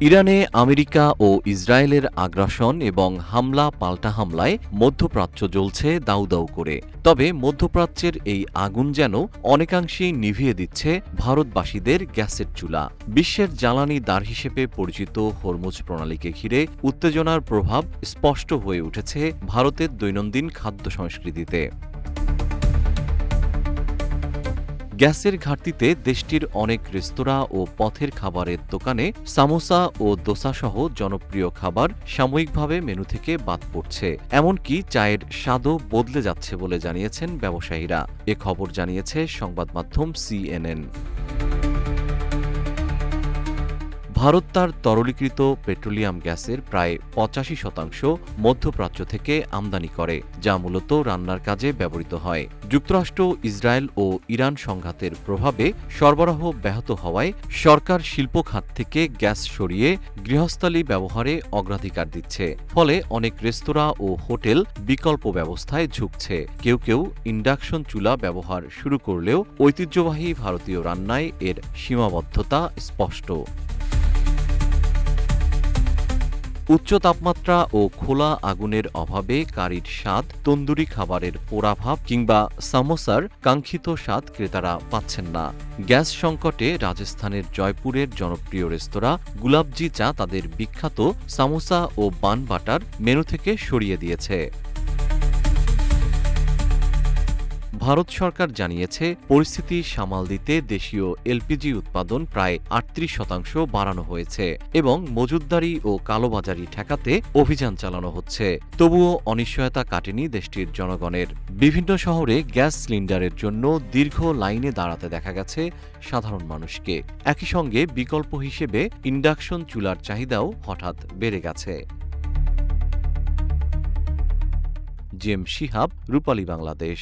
ইরানে আমেরিকা ও ইসরায়েলের আগ্রাসন এবং হামলা পাল্টা হামলায় মধ্যপ্রাচ্য জ্বলছে দাউ দাউ করে। তবে মধ্যপ্রাচ্যের এই আগুন যেন অনেকাংশেই নিভিয়ে দিচ্ছে ভারতবাসীদের গ্যাসের চুলা। বিশ্বের জ্বালানি দ্বার হিসেবে পরিচিত হরমুজ প্রণালীকে ঘিরে উত্তেজনার প্রভাব স্পষ্ট হয়ে উঠেছে ভারতের দৈনন্দিন খাদ্য সংস্কৃতিতে। গ্যাসের ঘাটতিতে দেশটির অনেক রেস্তোরাঁ ও পথের খাবারের দোকানে সামোসা ও দোসাসহ জনপ্রিয় খাবার সাময়িকভাবে মেনু থেকে বাদ পড়ছে। এমনকি চায়ের স্বাদও বদলে যাচ্ছে বলে জানিয়েছেন ব্যবসায়ীরা। এ খবর জানিয়েছে সংবাদমাধ্যম CNN। ভারত তার তরলীকৃত পেট্রোলিয়াম গ্যাসের প্রায় ৮৫% মধ্যপ্রাচ্য থেকে আমদানি করে, যা মূলত রান্নার কাজে ব্যবহৃত হয়। যুক্তরাষ্ট্র, ইসরায়েল ও ইরান সংঘাতের প্রভাবে সরবরাহ ব্যাহত হওয়ায় সরকার শিল্প খাত থেকে গ্যাস সরিয়ে গৃহস্থালী ব্যবহারে অগ্রাধিকার দিচ্ছে। ফলে অনেক রেস্তোরাঁ ও হোটেল বিকল্প ব্যবস্থায় ঝুঁকছে। কেউ কেউ ইন্ডাকশন চুলা ব্যবহার শুরু করলেও ঐতিহ্যবাহী ভারতীয় রান্নায় এর সীমাবদ্ধতা স্পষ্ট। উচ্চ তাপমাত্রা ও খোলা আগুনের অভাবে কারির স্বাদ, তন্দুরি খাবারের পোড়াভাব কিংবা সামোসার কাঙ্ক্ষিত স্বাদ ক্রেতারা পাচ্ছেন না। গ্যাস সংকটে রাজস্থানের জয়পুরের জনপ্রিয় রেস্তোরাঁ গুলাবজি চা তাদের বিখ্যাত সামোসা ও বান বাটার মেনু থেকে সরিয়ে দিয়েছে। ভারত সরকার জানিয়েছে, পরিস্থিতি সামাল দিতে দেশীয় এলপিজি উৎপাদন প্রায় ৩৮% বাড়ানো হয়েছে এবং মজুতদারি ও কালোবাজারি ঠেকাতে অভিযান চালানো হচ্ছে। তবুও অনিশ্চয়তা কাটেনি দেশটির জনগণের। বিভিন্ন শহরে গ্যাস সিলিন্ডারের জন্য দীর্ঘ লাইনে দাঁড়াতে দেখা গেছে সাধারণ মানুষকে। একই সঙ্গে বিকল্প হিসেবে ইন্ডাকশন চুলার চাহিদাও হঠাৎ বেড়ে গেছে। জেম শিহাব, রূপালী বাংলাদেশ।